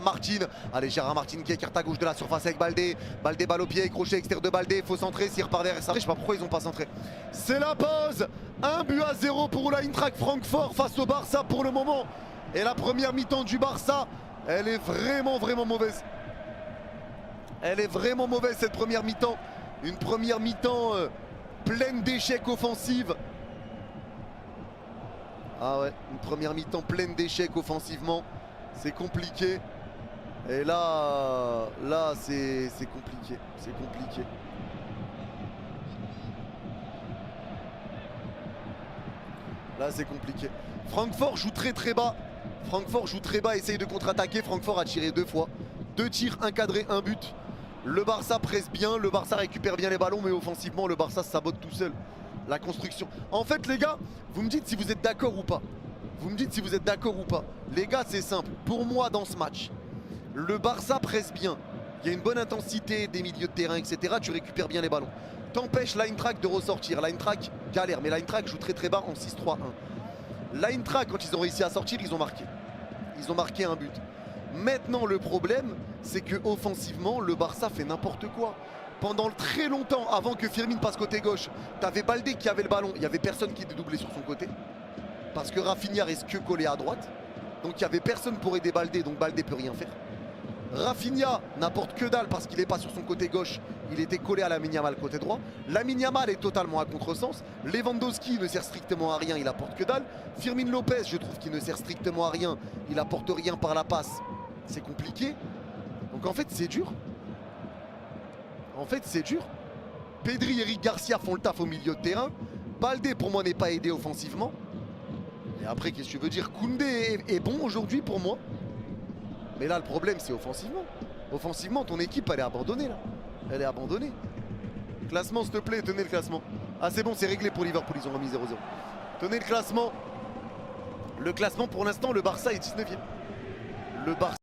Martin, allez Gérard Martin qui écarte à gauche de la surface avec Baldé. Baldé balle au pied, crochet extérieur de Baldé, faut centrer, s'il repart derrière ça. Je sais pas pourquoi ils ont pas centré. C'est la pause, 1-0 pour l'Eintracht Francfort face au Barça pour le moment. Et la première mi-temps du Barça, elle est vraiment mauvaise. Elle est vraiment mauvaise cette première mi-temps. Une première mi-temps pleine d'échecs offensifs. Ah ouais, une première mi-temps pleine d'échecs offensivement. C'est compliqué. Et là c'est compliqué. C'est compliqué. Là c'est compliqué. Francfort joue très bas. Francfort joue très bas, essaye de contre-attaquer. Francfort a tiré 2 fois. 2 tirs, 1 cadré, 1 but. Le Barça presse bien, le Barça récupère bien les ballons, mais offensivement le Barça se sabote tout seul. La construction. En fait les gars, vous me dites si vous êtes d'accord ou pas. Vous me dites si vous êtes d'accord ou pas. Les gars, c'est simple. Pour moi, dans ce match, le Barça presse bien. Il y a une bonne intensité des milieux de terrain, etc. Tu récupères bien les ballons. T'empêches l'Eintracht de ressortir. L'Eintracht galère, mais l'Eintracht joue très bas en 6-3-1. L'Eintracht, quand ils ont réussi à sortir, ils ont marqué. Ils ont marqué un but. Maintenant, le problème, c'est que offensivement, le Barça fait n'importe quoi. Pendant très longtemps, avant que Firmin passe côté gauche, t'avais Baldé qui avait le ballon. Il n'y avait personne qui dédoublait sur son côté. Parce que Rafinha reste que collé à droite. Donc il n'y avait personne pour aider Baldé, donc Baldé peut rien faire. Rafinha n'apporte que dalle parce qu'il n'est pas sur son côté gauche. Il était collé à Lamine Yamal côté droit. Lamine Yamal est totalement à contresens. Lewandowski ne sert strictement à rien, il apporte que dalle. Firmin Lopez, je trouve qu'il ne sert strictement à rien. Il apporte rien par la passe. C'est compliqué. Donc en fait c'est dur. En fait c'est dur. Pedri et Eric Garcia font le taf au milieu de terrain. Baldé pour moi n'est pas aidé offensivement. Et après, qu'est-ce que tu veux dire? Koundé est bon aujourd'hui pour moi. Mais là, le problème, c'est offensivement. Offensivement, ton équipe, elle est abandonnée là. Elle est abandonnée. Classement, s'il te plaît, tenez le classement. Ah, c'est bon, c'est réglé pour Liverpool, ils ont remis 0-0. Tenez le classement. Le classement, pour l'instant, le Barça est 19e. Le Barça.